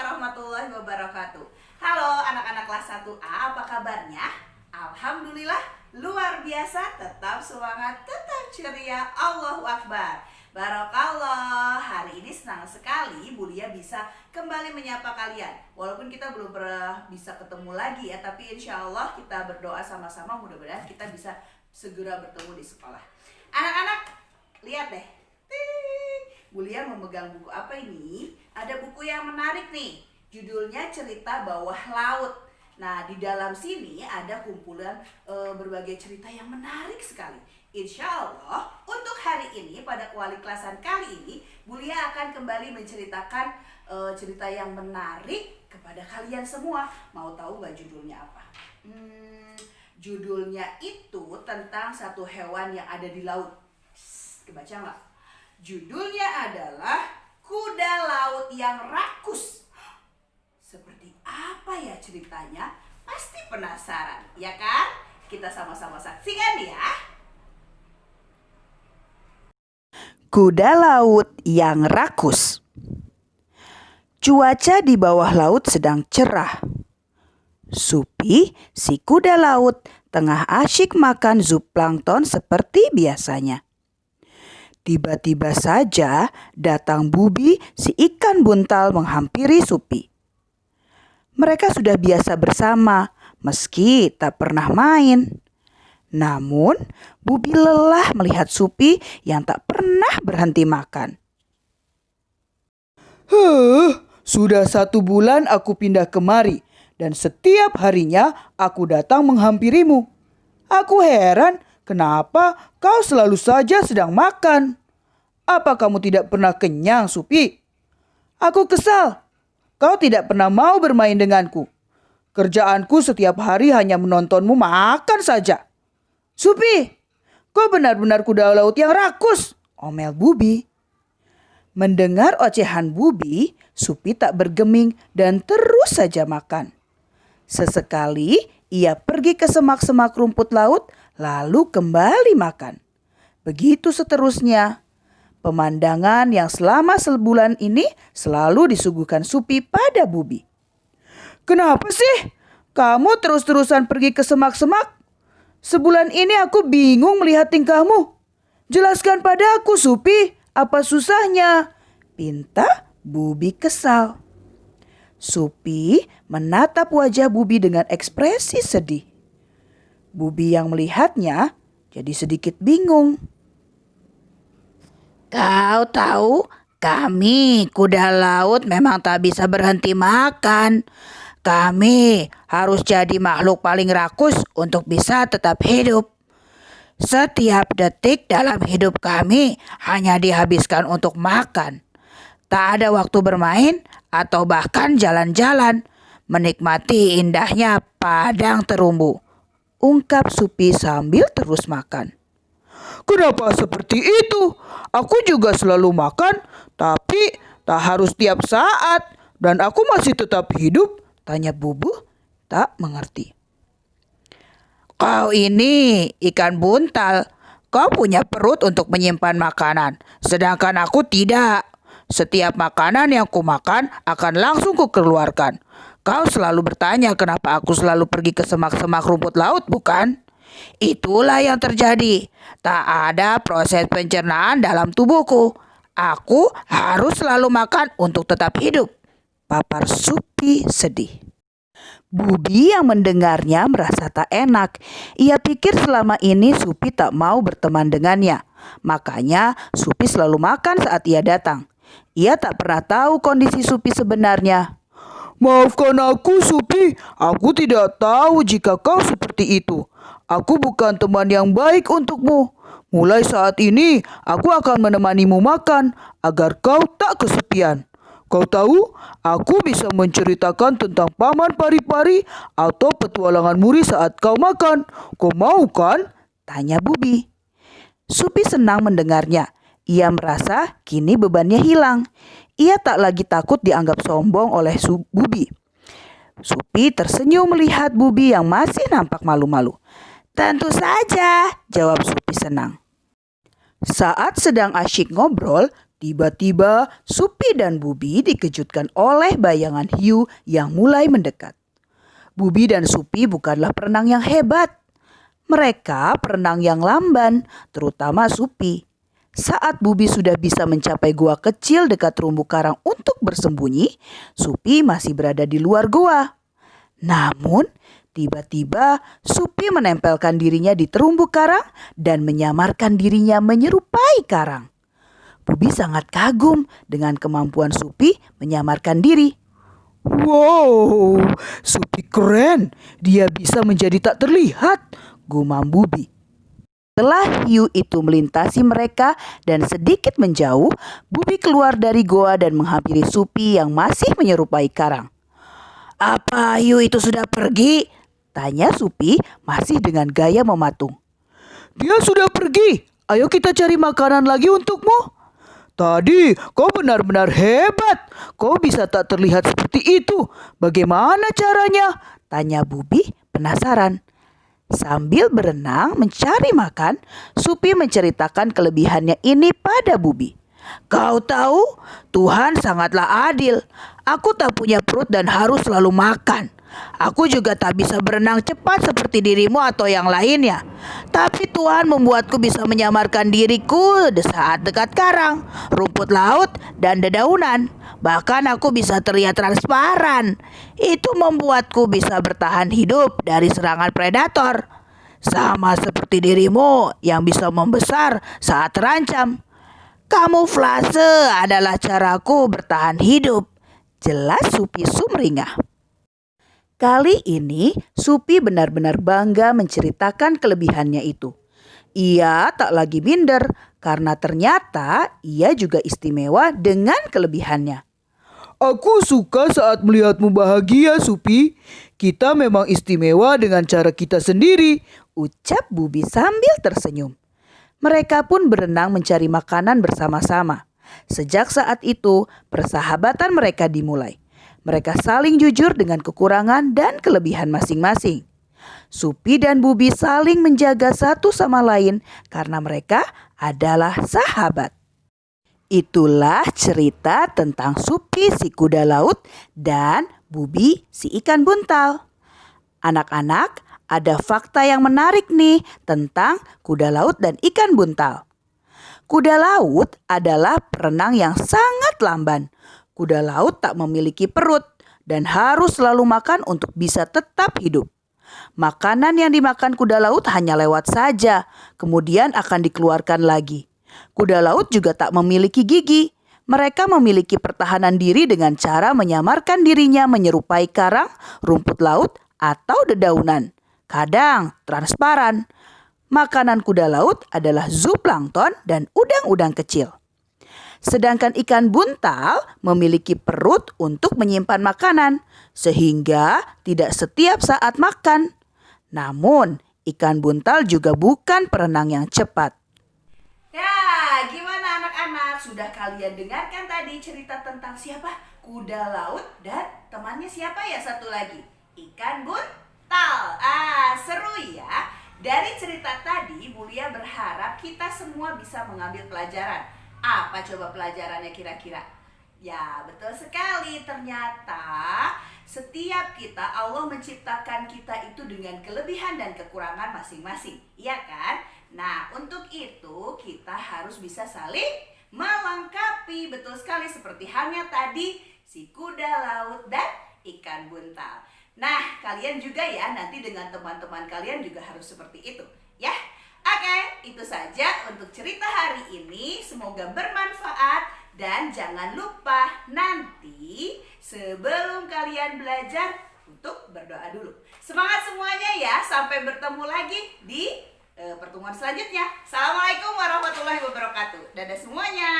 warahmatullahi wabarakatuh. Halo anak-anak kelas 1A, apa kabarnya? Alhamdulillah, luar biasa, tetap semangat, tetap ceria, Allahu Akbar. Barakallah, hari ini senang sekali Bu Lia bisa kembali menyapa kalian. Walaupun kita belum pernah bisa ketemu lagi ya, tapi insya Allah kita berdoa sama-sama, mudah-mudahan kita bisa segera bertemu di sekolah. Anak-anak, lihat deh. Bu Lia memegang buku apa ini? Ada buku yang menarik nih. Judulnya Cerita Bawah Laut. Nah, di dalam sini ada kumpulan berbagai cerita yang menarik sekali. Insya Allah, untuk hari ini pada wali kelasan kali ini, Bu Lia akan kembali menceritakan cerita yang menarik kepada kalian semua. Mau tahu gak judulnya apa? Judulnya itu tentang satu hewan yang ada di laut. Kebaca nggak? Judulnya adalah Kuda Laut yang Rakus. Seperti apa ya ceritanya? Pasti penasaran, ya kan? Kita sama-sama saksikan ya. Kuda laut yang rakus. Cuaca di bawah laut sedang cerah. Supi, si kuda laut, tengah asyik makan zooplankton seperti biasanya. Tiba-tiba saja datang Bubi, si ikan buntal, menghampiri Supi. Mereka sudah biasa bersama, meski tak pernah main. Namun, Bubi lelah melihat Supi yang tak pernah berhenti makan. Sudah 1 bulan aku pindah kemari, dan setiap harinya aku datang menghampirimu. Aku heran, kenapa kau selalu saja sedang makan? Apa kamu tidak pernah kenyang, Supi? Aku kesal. Kau tidak pernah mau bermain denganku. Kerjaanku setiap hari hanya menontonmu makan saja. Supi, kau benar-benar kuda laut yang rakus, omel Bubi. Mendengar ocehan Bubi, Supi tak bergeming dan terus saja makan. Sesekali ia pergi ke semak-semak rumput laut, lalu kembali makan. Begitu seterusnya. Pemandangan yang selama sebulan ini selalu disuguhkan Supi pada Bubi. Kenapa sih kamu terus-terusan pergi ke semak-semak? Sebulan ini aku bingung melihat tingkahmu. Jelaskan pada aku, Supi, apa susahnya? Pinta Bubi kesal. Supi menatap wajah Bubi dengan ekspresi sedih. Bubi yang melihatnya jadi sedikit bingung. Kau tahu, kami kuda laut memang tak bisa berhenti makan. Kami harus jadi makhluk paling rakus untuk bisa tetap hidup. Setiap detik dalam hidup kami hanya dihabiskan untuk makan. Tak ada waktu bermain atau bahkan jalan-jalan, menikmati indahnya padang terumbu, ungkap Supi sambil terus makan. Kenapa seperti itu? Aku juga selalu makan, tapi tak harus tiap saat. Dan aku masih tetap hidup, tanya Bubu tak mengerti. Kau ini ikan buntal. Kau punya perut untuk menyimpan makanan, sedangkan aku tidak. Setiap makanan yang kumakan akan langsung kukeluarkan. Kau selalu bertanya kenapa aku selalu pergi ke semak-semak rumput laut, bukan? Itulah yang terjadi. Tak ada proses pencernaan dalam tubuhku. Aku harus selalu makan untuk tetap hidup, papar Supi sedih. Bubi yang mendengarnya merasa tak enak. Ia pikir selama ini Supi tak mau berteman dengannya. Makanya Supi selalu makan saat ia datang. Ia tak pernah tahu kondisi Supi sebenarnya. Maafkan aku, Supi. Aku tidak tahu jika kau seperti itu. Aku bukan teman yang baik untukmu. Mulai saat ini, aku akan menemanimu makan agar kau tak kesepian. Kau tahu, aku bisa menceritakan tentang Paman Pari-Pari atau petualangan Muri saat kau makan. Kau mau kan? Tanya Bubi. Supi senang mendengarnya. Ia merasa kini bebannya hilang. Ia tak lagi takut dianggap sombong oleh Bubi. Supi tersenyum melihat Bubi yang masih nampak malu-malu. Tentu saja, jawab Supi senang. Saat sedang asyik ngobrol, Tiba-tiba Supi dan Bubi dikejutkan oleh bayangan hiu yang mulai mendekat. Bubi dan Supi bukanlah perenang yang hebat. Mereka perenang yang lamban, terutama Supi. Saat Bubi sudah bisa mencapai gua kecil dekat terumbu karang untuk bersembunyi, Supi masih berada di luar gua. Namun, tiba-tiba Supi menempelkan dirinya di terumbu karang dan menyamarkan dirinya menyerupai karang. Bubi sangat kagum dengan kemampuan Supi menyamarkan diri. Wow, Supi keren. Dia bisa menjadi tak terlihat, gumam Bubi. Setelah hiu itu melintasi mereka dan sedikit menjauh, Bubi keluar dari goa dan menghampiri Supi yang masih menyerupai karang. "Apa hiu itu sudah pergi?" tanya Supi masih dengan gaya mematung. Dia sudah pergi. Ayo kita cari makanan lagi untukmu. Tadi kau benar-benar hebat. Kau bisa tak terlihat seperti itu. Bagaimana caranya? Tanya Bubi penasaran. Sambil berenang mencari makan, Supi menceritakan kelebihannya ini pada Bubi. "Kau tahu, Tuhan sangatlah adil. Aku tak punya perut dan harus selalu makan. Aku juga tak bisa berenang cepat seperti dirimu atau yang lainnya. Tapi Tuhan membuatku bisa menyamarkan diriku saat dekat karang, rumput laut, dan dedaunan. Bahkan aku bisa terlihat transparan. Itu membuatku bisa bertahan hidup dari serangan predator. Sama seperti dirimu yang bisa membesar saat terancam. Kamuflase adalah caraku bertahan hidup," jelas Supi sumringah. Kali ini Supi benar-benar bangga menceritakan kelebihannya itu. Ia tak lagi minder karena ternyata ia juga istimewa dengan kelebihannya. Aku suka saat melihatmu bahagia, Supi. Kita memang istimewa dengan cara kita sendiri, Ucap Bubi sambil tersenyum. Mereka pun berenang mencari makanan bersama-sama. Sejak saat itu, persahabatan mereka dimulai. Mereka saling jujur dengan kekurangan dan kelebihan masing-masing. Supi dan Bubi saling menjaga satu sama lain karena mereka adalah sahabat. Itulah cerita tentang Supi si kuda laut dan Bubi si ikan buntal. Anak-anak, ada fakta yang menarik nih tentang kuda laut dan ikan buntal. Kuda laut adalah perenang yang sangat lamban. Kuda laut tak memiliki perut dan harus selalu makan untuk bisa tetap hidup. Makanan yang dimakan kuda laut hanya lewat saja, kemudian akan dikeluarkan lagi. Kuda laut juga tak memiliki gigi. Mereka memiliki pertahanan diri dengan cara menyamarkan dirinya menyerupai karang, rumput laut, atau dedaunan. Kadang transparan. Makanan kuda laut adalah zooplankton dan udang-udang kecil. Sedangkan ikan buntal memiliki perut untuk menyimpan makanan, sehingga tidak setiap saat makan. Namun, ikan buntal juga bukan perenang yang cepat. Ya, gimana anak-anak? Sudah kalian dengarkan tadi cerita tentang siapa? Kuda laut dan temannya siapa ya satu lagi? Ikan buntal. Seru ya. Dari cerita tadi, Mulia berharap kita semua bisa mengambil pelajaran. Apa coba pelajarannya kira-kira? Ya, betul sekali. Ternyata setiap kita, Allah menciptakan kita itu dengan kelebihan dan kekurangan masing-masing. Iya kan? Nah, untuk itu kita harus bisa saling melengkapi. Betul sekali, seperti halnya tadi si kuda laut dan ikan buntal. Nah, kalian juga ya nanti dengan teman-teman kalian juga harus seperti itu. Ya, oke, itu saja untuk cerita hari ini. Semoga bermanfaat dan jangan lupa nanti sebelum kalian belajar untuk berdoa dulu. Semangat semuanya ya, sampai bertemu lagi di pertemuan selanjutnya. Assalamualaikum warahmatullahi wabarakatuh. Dadah semuanya.